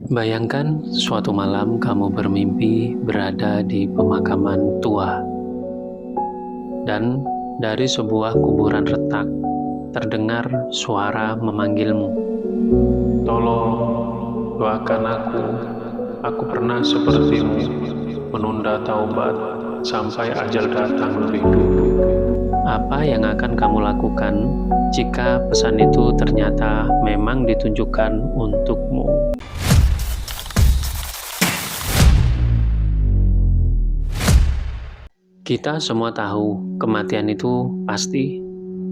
Bayangkan suatu malam kamu bermimpi berada di pemakaman tua, dan dari sebuah kuburan retak terdengar suara memanggilmu. Tolong, doakan aku. Aku pernah sepertimu, menunda taubat sampai ajal datang lebih dulu. Apa yang akan kamu lakukan jika pesan itu ternyata memang ditujukan untukmu? Kita semua tahu kematian itu pasti,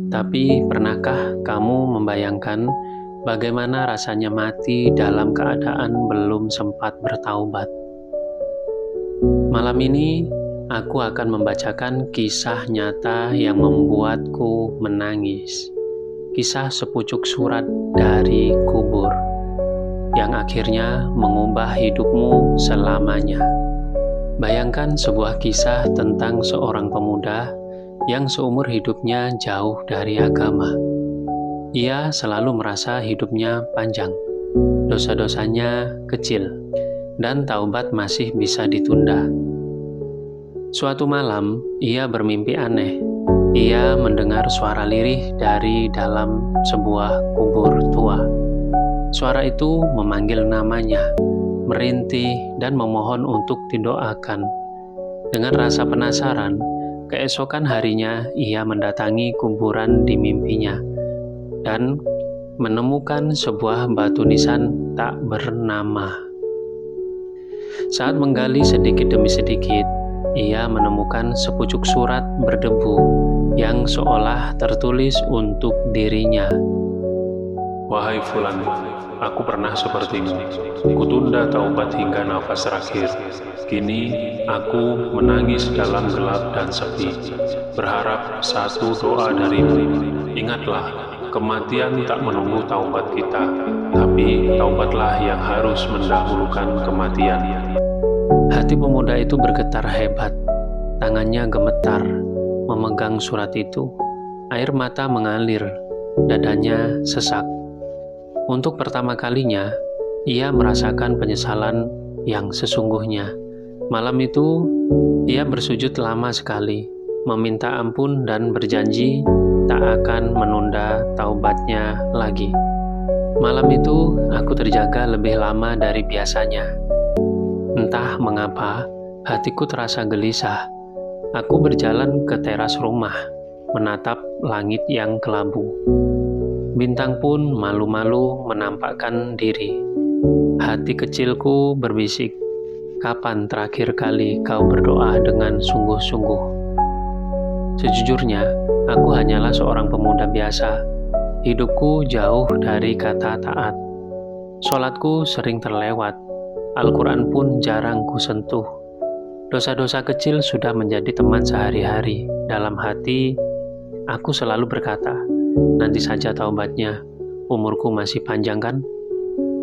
tapi pernahkah kamu membayangkan bagaimana rasanya mati dalam keadaan belum sempat bertaubat? Malam ini, aku akan membacakan kisah nyata yang membuatku menangis. Kisah sepucuk surat dari kubur, yang akhirnya mengubah hidupmu selamanya. Bayangkan sebuah kisah tentang seorang pemuda yang seumur hidupnya jauh dari agama. Ia selalu merasa hidupnya panjang, dosa-dosanya kecil, dan taubat masih bisa ditunda. Suatu malam, ia bermimpi aneh. Ia mendengar suara lirih dari dalam sebuah kubur tua. Suara itu memanggil namanya, merintih dan memohon untuk didoakan. Dengan rasa penasaran, keesokan harinya ia mendatangi kuburan di mimpinya dan menemukan sebuah batu nisan tak bernama. Saat menggali sedikit demi sedikit, ia menemukan sepucuk surat berdebu yang seolah tertulis untuk dirinya. Wahai Fulan, aku pernah sepertimu. Kutunda taubat hingga nafas terakhir. Kini aku menangis dalam gelap dan sepi, berharap satu doa darimu. Ingatlah, kematian tak menunggu taubat kita, tapi taubatlah yang harus mendahulukan kematian. Hati pemuda itu bergetar hebat. Tangannya gemetar memegang surat itu. Air mata mengalir, dadanya sesak. Untuk pertama kalinya, ia merasakan penyesalan yang sesungguhnya. Malam itu, ia bersujud lama sekali, meminta ampun dan berjanji tak akan menunda taubatnya lagi. Malam itu, aku terjaga lebih lama dari biasanya. Entah mengapa, hatiku terasa gelisah. Aku berjalan ke teras rumah, menatap langit yang kelabu. Bintang pun malu-malu menampakkan diri. Hati kecilku berbisik, kapan terakhir kali kau berdoa dengan sungguh-sungguh? Sejujurnya, aku hanyalah seorang pemuda biasa. Hidupku jauh dari kata taat. Sholatku sering terlewat. Al-Quran pun jarang kusentuh. Dosa-dosa kecil sudah menjadi teman sehari-hari. Dalam hati, aku selalu berkata, nanti saja taubatnya, umurku masih panjang kan?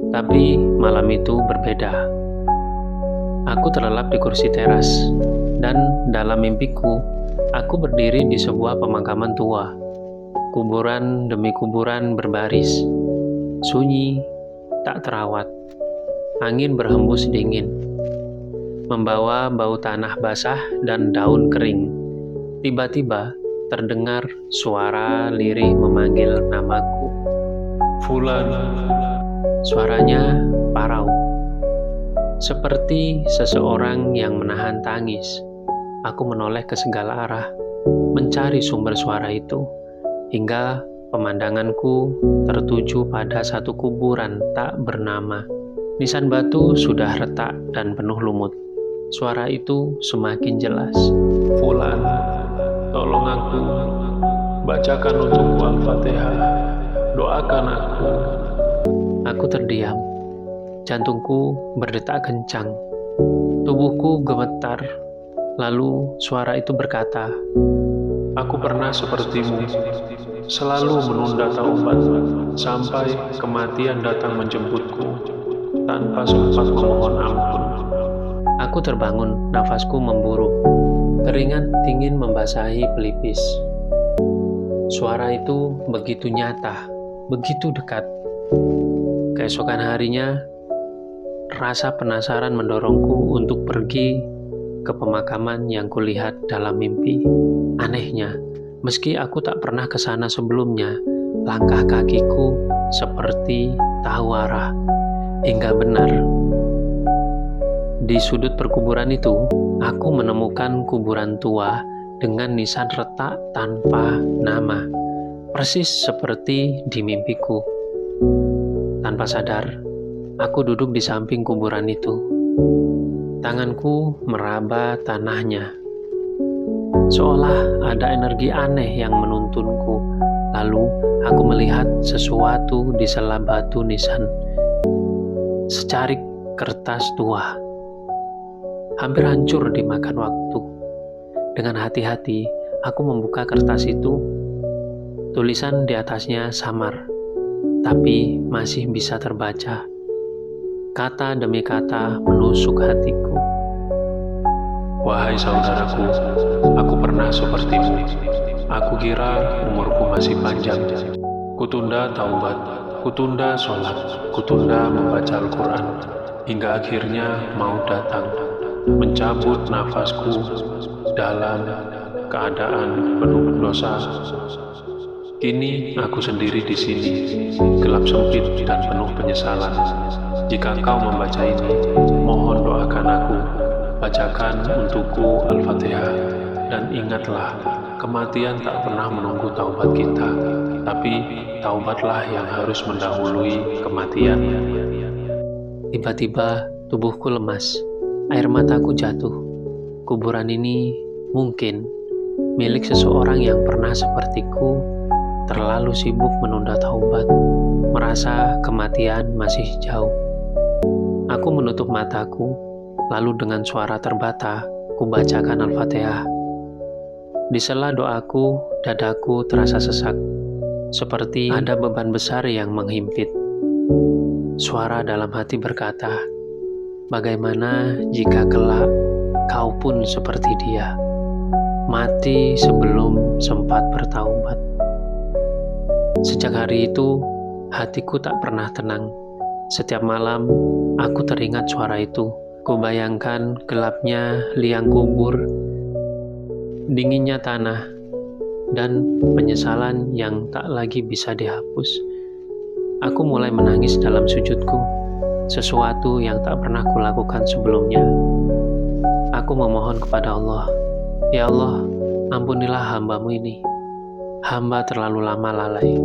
Tapi malam itu berbeda. Aku terlelap di kursi teras, dan dalam mimpiku, aku berdiri di sebuah pemakaman tua. Kuburan demi kuburan berbaris, sunyi, tak terawat. Angin berhembus dingin, membawa bau tanah basah dan daun kering. Tiba-tiba, terdengar suara lirih memanggil namaku. Fulan. Suaranya parau, seperti seseorang yang menahan tangis. Aku menoleh ke segala arah, mencari sumber suara itu, hingga pemandanganku tertuju pada satu kuburan tak bernama. Nisan batu sudah retak dan penuh lumut. Suara itu semakin jelas. Fulan, tolong aku. Bacakan untukku Al-Fatihah. Doakan aku. Aku terdiam. Jantungku berdetak kencang. Tubuhku gemetar. Lalu suara itu berkata, Aku pernah sepertimu, selalu menunda taubat sampai kematian datang menjemputku tanpa sempat memohon ampun. Aku terbangun, nafasku memburu. Keringat dingin membasahi pelipis. Suara itu begitu nyata, begitu dekat. Keesokan harinya, rasa penasaran mendorongku untuk pergi ke pemakaman yang kulihat dalam mimpi. Anehnya, meski aku tak pernah ke sana sebelumnya, langkah kakiku seperti tahu arah. Hingga benar, di sudut perkuburan itu, aku menemukan kuburan tua dengan nisan retak tanpa nama, persis seperti di mimpiku. Tanpa sadar, aku duduk di samping kuburan itu. Tanganku meraba tanahnya, seolah ada energi aneh yang menuntunku. Lalu aku melihat sesuatu di sela batu nisan, secarik kertas tua. Hampir hancur dimakan waktu. Dengan hati-hati, aku membuka kertas itu. Tulisan di atasnya samar, tapi masih bisa terbaca. Kata demi kata menusuk hatiku. Wahai saudaraku, aku pernah sepertimu. Aku kira umurku masih panjang. Kutunda taubat, kutunda sholat, kutunda membaca Al-Quran, hingga akhirnya mau datang, mencabut nafasku dalam keadaan penuh dosa. Kini aku sendiri di sini, gelap sempit dan penuh penyesalan. Jika kau membaca ini, mohon doakan aku, bacakan untukku Al-Fatihah, dan ingatlah, kematian tak pernah menunggu taubat kita, tapi taubatlah yang harus mendahului kematian. Tiba-tiba tubuhku lemas, air mataku jatuh. Kuburan ini mungkin milik seseorang yang pernah sepertiku, terlalu sibuk menunda taubat, merasa kematian masih jauh. Aku menutup mataku, lalu dengan suara terbata, kubacakan Al-Fatihah. Di sela doaku, dadaku terasa sesak, seperti ada beban besar yang menghimpit. Suara dalam hati berkata, bagaimana jika kelak kau pun seperti dia, mati sebelum sempat bertaubat. Sejak hari itu, hatiku tak pernah tenang. Setiap malam, aku teringat suara itu. Kubayangkan gelapnya liang kubur, dinginnya tanah, dan penyesalan yang tak lagi bisa dihapus. Aku mulai menangis dalam sujudku, sesuatu yang tak pernah kulakukan sebelumnya. Aku memohon kepada Allah, ya Allah, ampunilah hamba-Mu ini. Hamba terlalu lama lalai,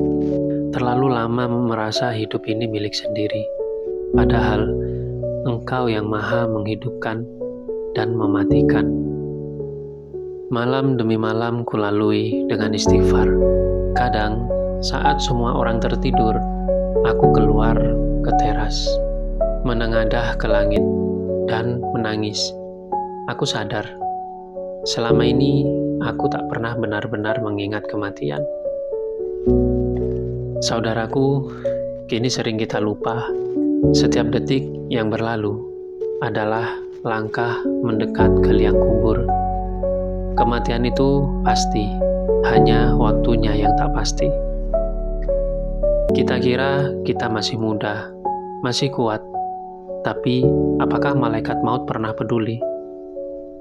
terlalu lama merasa hidup ini milik sendiri. Padahal Engkau yang maha menghidupkan dan mematikan. Malam demi malam kulalui dengan istighfar. Kadang saat semua orang tertidur, aku keluar ke teras, menengadah ke langit dan menangis. Aku sadar, selama ini aku tak pernah benar-benar mengingat kematian. Saudaraku, kini sering kita lupa. Setiap detik yang berlalu adalah langkah mendekat ke liang kubur. Kematian itu pasti, hanya waktunya yang tak pasti. Kita kira kita masih muda, masih kuat, tapi apakah malaikat maut pernah peduli?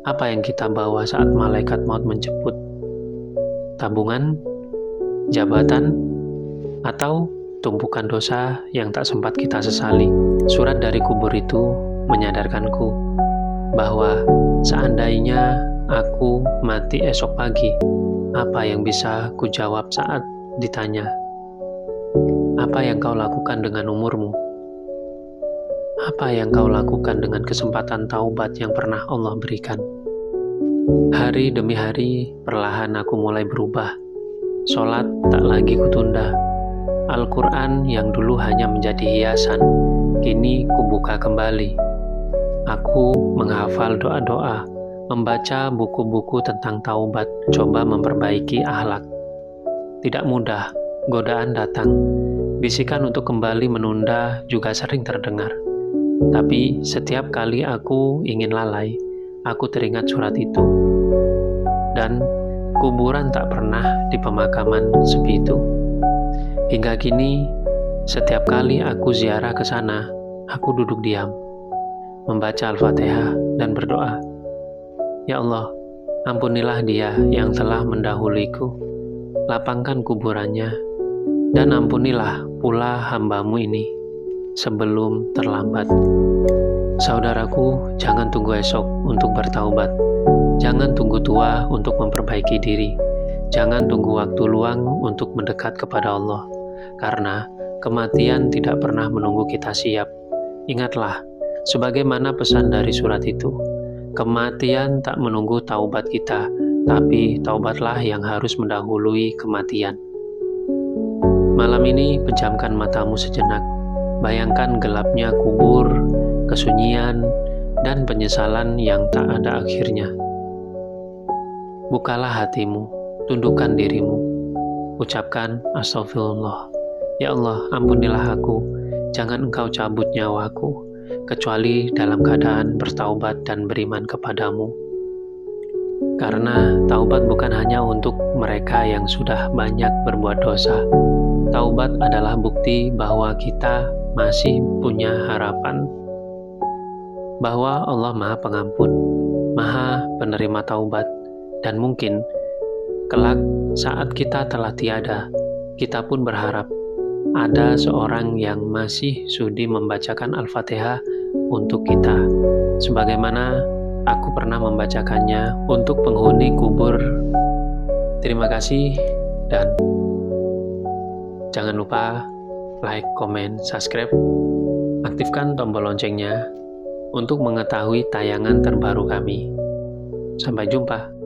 Apa yang kita bawa saat malaikat maut menjemput? Tabungan, jabatan, atau tumpukan dosa yang tak sempat kita sesali? Surat dari kubur itu menyadarkanku bahwa seandainya aku mati esok pagi, apa yang bisa kujawab saat ditanya, apa yang kau lakukan dengan umurmu? Apa yang kau lakukan dengan kesempatan taubat yang pernah Allah berikan? Hari demi hari, perlahan aku mulai berubah. Sholat tak lagi kutunda. Al-Quran yang dulu hanya menjadi hiasan, kini kubuka kembali. Aku menghafal doa-doa, membaca buku-buku tentang taubat, coba memperbaiki akhlak. Tidak mudah, godaan datang. Bisikan untuk kembali menunda juga sering terdengar. Tapi setiap kali aku ingin lalai, aku teringat surat itu. Dan kuburan tak pernah di pemakaman sepi itu. Hingga kini, setiap kali aku ziarah ke sana, aku duduk diam. membaca Al-Fatihah dan berdoa, "Ya Allah, ampunilah dia yang telah mendahuliku, lapangkan kuburannya, dan ampunilah pula hamba-Mu ini sebelum terlambat." Saudaraku, jangan tunggu esok untuk bertaubat. Jangan tunggu tua untuk memperbaiki diri. Jangan tunggu waktu luang untuk mendekat kepada Allah, karena kematian tidak pernah menunggu kita siap. Ingatlah, sebagaimana pesan dari surat itu, kematian tak menunggu taubat kita, tapi taubatlah yang harus mendahului kematian. Malam ini pejamkan matamu sejenak. Bayangkan gelapnya kubur, kesunyian, dan penyesalan yang tak ada akhirnya. Bukalah hatimu, tundukkan dirimu, ucapkan astagfirullah. Ya Allah, ampunilah aku, jangan Engkau cabut nyawaku, kecuali dalam keadaan bertaubat dan beriman kepadamu. Karena taubat bukan hanya untuk mereka yang sudah banyak berbuat dosa. Taubat adalah bukti bahwa kita masih punya harapan, bahwa Allah Maha Pengampun, Maha Penerima Taubat, dan mungkin kelak saat kita telah tiada, kita pun berharap ada seorang yang masih sudi membacakan Al-Fatihah untuk kita, sebagaimana aku pernah membacakannya untuk penghuni kubur. Terima kasih, dan jangan lupa like, komen, subscribe, aktifkan tombol loncengnya untuk mengetahui tayangan terbaru kami. Sampai jumpa.